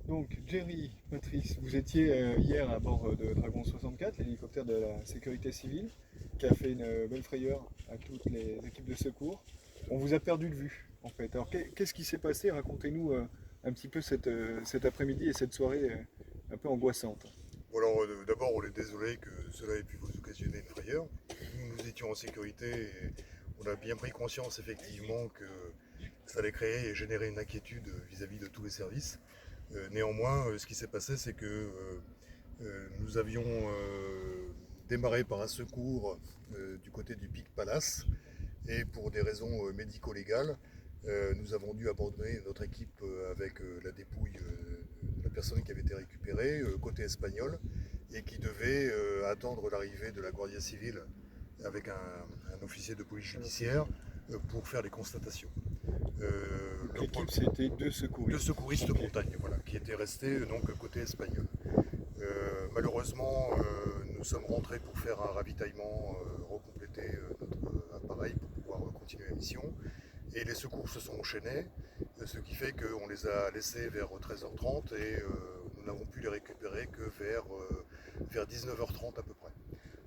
Donc, Jerry, Patrice, vous étiez hier à bord de Dragon 64, l'hélicoptère de la sécurité civile, qui a fait une belle frayeur à toutes les équipes de secours. On vous a perdu de vue, en fait. Alors, qu'est-ce qui s'est passé? Racontez-nous un petit peu cet après-midi et cette soirée un peu angoissante. Bon alors d'abord on est désolé que cela ait pu vous occasionner une frayeur. Nous étions en sécurité et on a bien pris conscience effectivement que ça allait créer et générer une inquiétude vis-à-vis de tous les services. Néanmoins, ce qui s'est passé, c'est que nous avions démarré par un secours du côté du Pic Palace et pour des raisons médico-légales, nous avons dû abandonner notre équipe avec la dépouille de la personne qui avait été récupérée côté espagnol et qui devait attendre l'arrivée de la Guardia Civile avec un officier de police judiciaire pour faire les constatations. Donc, l'équipe, c'était deux Deux secouristes. secouristes Ok. montagne, voilà, qui étaient restés donc côté espagnol. Malheureusement, nous sommes rentrés pour faire un ravitaillement, recompléter notre appareil pour pouvoir continuer la mission. Et les secours se sont enchaînés, ce qui fait qu'on les a laissés vers 13h30 et nous n'avons pu les récupérer que vers 19h30 à peu près.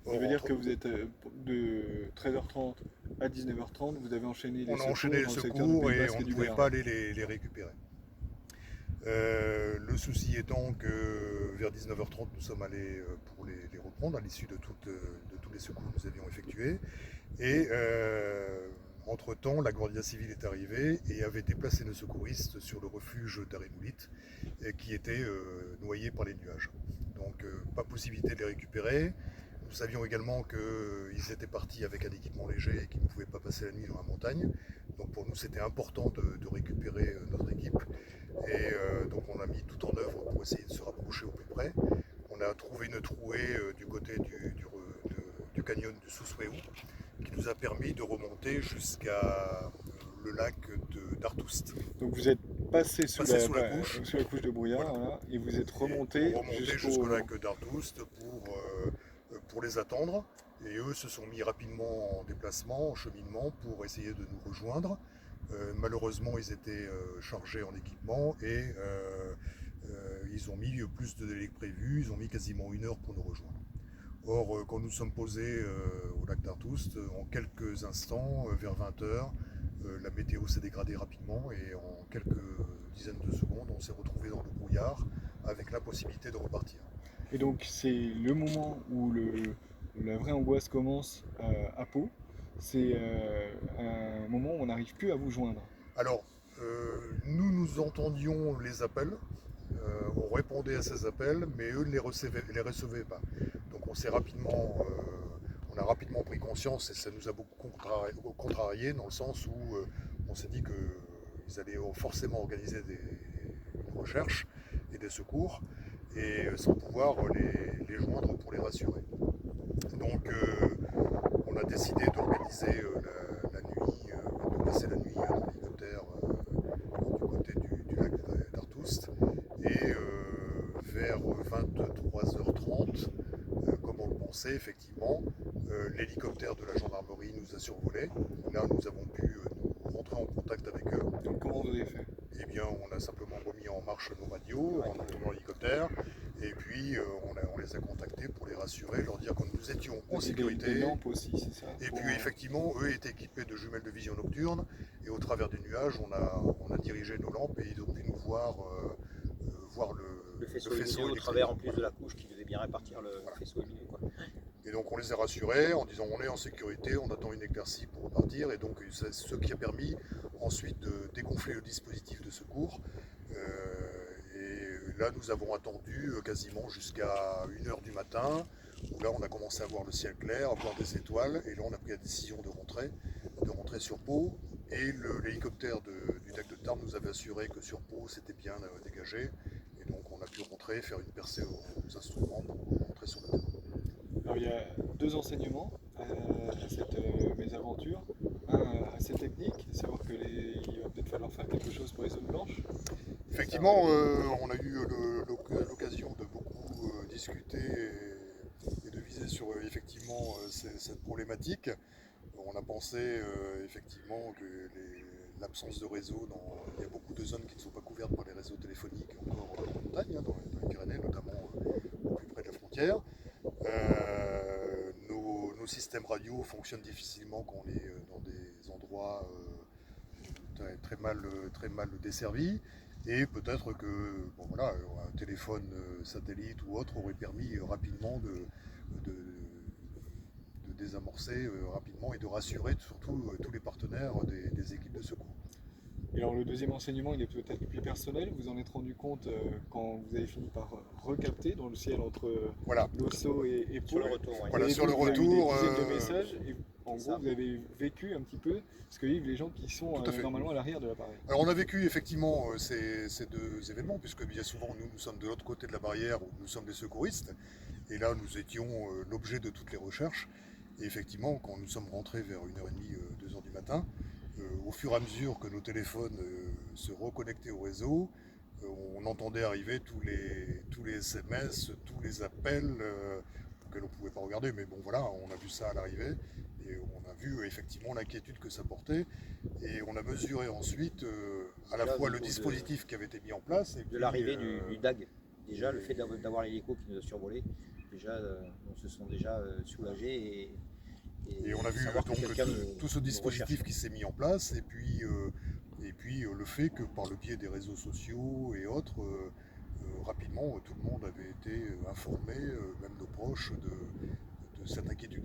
Ça veut Or, dire que vous êtes de 13h30 à 19h30, vous avez enchaîné les on a secours enchaîné les dans le secteur du secours Pays et Basque on et ne du pouvait Béarn. pas aller les récupérer. Le souci étant que vers 19h30, nous sommes allés pour les reprendre à l'issue de tous les secours que nous avions effectués. Et entre-temps, la Guardia Civile est arrivée et avait déplacé nos secouristes sur le refuge d'Arémoulit qui était noyé par les nuages. Donc pas possibilité de les récupérer. Nous savions également qu'ils étaient partis avec un équipement léger et qu'ils ne pouvaient pas passer la nuit dans la montagne. Donc pour nous, c'était important de récupérer notre équipe. Et donc on a mis tout en œuvre pour essayer de se rapprocher au plus près. On a trouvé une trouée du côté du canyon du Souswéou qui nous a permis de remonter jusqu'à le lac d'Artoust. Donc vous êtes passé Passer sous la couche, sous la couche de brouillard, voilà, voilà, et vous êtes et remonté pour remonter jusqu'au jusqu'au... lac d'Artoust pour les attendre. Et eux se sont mis rapidement en déplacement, en cheminement pour essayer de nous rejoindre. Malheureusement, ils étaient chargés en équipement et ils ont mis plus de délai que prévu. Ils ont mis quasiment 1 heure pour nous rejoindre. Or, quand nous sommes posés au lac d'Artoust, en quelques instants, vers 20h, la météo s'est dégradée rapidement et en quelques dizaines de secondes, on s'est retrouvé dans le brouillard avec la possibilité de repartir. Et donc c'est le moment où la vraie angoisse commence à Pau. C'est un moment où on n'arrive plus à vous joindre. Alors, nous entendions les appels, on répondait à ces appels, mais eux ne les recevaient pas. Donc on a rapidement pris conscience et ça nous a beaucoup contrarié dans le sens où on s'est dit qu'ils allaient forcément organiser une recherche et des secours et sans pouvoir les joindre pour les rassurer. Donc on a décidé d'organiser la nuit, de passer la nuit en hélicoptère du côté du lac d'Artoust. Et vers 23h30, comme on le pensait effectivement, l'hélicoptère de la gendarmerie nous a survolés. Là, nous avons pu nous rentrer en contact avec eux. Donc comment vous avez fait? Eh bien, on a simplement remis en marche nos radios en attendant l'hélicoptère. Et puis, on les a contactés pour les rassurer, leur dire que nous étions en Et des sécurité. lampes aussi, c'est ça? Et puis, effectivement, eux étaient équipés de jumelles de vision nocturne. Et au travers des nuages, on a dirigé nos lampes et ils ont pu nous voir Le le faisceau faisceau lumineux au électrique. travers en plus de la couche qui devait bien répartir le Voilà. faisceau lumineux, quoi. Et donc on les a rassurés en disant on est en sécurité, on attend une éclaircie pour repartir. Et donc c'est ce qui a permis ensuite de dégonfler le dispositif de secours. Et là nous avons attendu quasiment jusqu'à 1h du matin, où là on a commencé à voir le ciel clair, à voir des étoiles. Et là on a pris la décision de rentrer sur Pau. Et l'hélicoptère du lac de Tarn nous avait assuré que sur Pau c'était bien dégagé. Et donc on a pu rentrer, faire une percée aux instruments pour rentrer sur le terrain. Alors il y a deux enseignements à cette mésaventure. Un assez technique, savoir il va peut-être falloir faire quelque chose pour les zones blanches. Effectivement, on a eu l'occasion de beaucoup discuter et de viser sur effectivement cette problématique. On a pensé effectivement que l'absence de réseau, il y a beaucoup de zones qui ne sont pas couvertes par les réseaux téléphoniques encore en montagne. frontière. Nos systèmes radio fonctionnent difficilement quand on est dans des endroits très mal desservis. Et peut-être que bon, voilà, un téléphone satellite ou autre aurait permis rapidement de désamorcer rapidement et de rassurer surtout tous les partenaires des équipes de secours. Et alors le deuxième enseignement, il est peut-être plus personnel. Vous en êtes rendu compte quand vous avez fini par recapter dans le ciel entre Voilà. Losso et Sur le Pau. retour, ouais. Voilà, sur le Vous avez eu retour, des dizaines de messages et en c'est gros ça. vous avez vécu un petit peu ce que vivent les gens qui sont Tout à fait. normalement à l'arrière de l'appareil. Alors on a vécu effectivement ces deux événements, puisque bien souvent nous sommes de l'autre côté de la barrière où nous sommes des secouristes, et là nous étions l'objet de toutes les recherches. Et effectivement, quand nous sommes rentrés vers 1h30, 2h du matin, au fur et à mesure que nos téléphones se reconnectaient au réseau, on entendait arriver tous les SMS, tous les appels auxquels on ne pouvait pas regarder, mais bon voilà, on a vu ça à l'arrivée, et on a vu effectivement l'inquiétude que ça portait, et on a mesuré ensuite à la Déjà, fois au le niveau dispositif qui avait été mis en place, et De puis, l'arrivée du DAG. Déjà, le fait d'avoir l'hélico qui nous a survolé, déjà, on se sent déjà soulagés et on a vu savoir que donc quelqu'un tout ce nous dispositif recherche. qui s'est mis en place, et puis le fait que par le biais des réseaux sociaux et autres, rapidement tout le monde avait été informé, même nos proches, de cette inquiétude.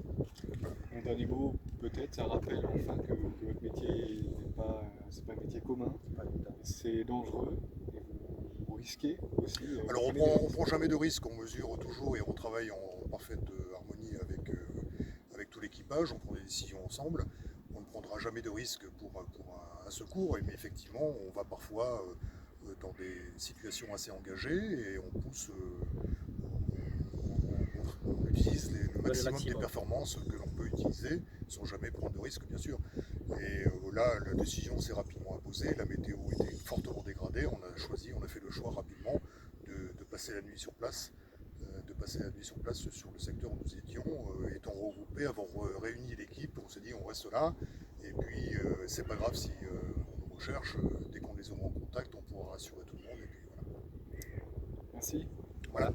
Un dernier mot, peut-être, ça rappelle enfin que votre métier n'est pas, c'est pas un métier commun, Pas évident. c'est dangereux et vous risquez aussi. Alors vous on prenez des prend, on risques. prend jamais de risques, on mesure toujours et on travaille en parfaite harmonie avec tout l'équipage, on prend des décisions ensemble, on ne prendra jamais de risques pour un secours, mais effectivement on va parfois dans des situations assez engagées et on pousse, on utilise le maximum des performances que l'on peut utiliser sans jamais prendre de risques bien sûr. Et là la décision s'est rapidement imposée, la météo était fortement dégradée, on a fait le choix rapidement de passer la nuit sur place. Sur le secteur où nous étions, étant regroupés, avoir réuni l'équipe, on s'est dit on reste là, et puis c'est pas grave si on nous recherche, dès qu'on les aura en contact, on pourra rassurer tout le monde, et puis voilà. Merci. Voilà.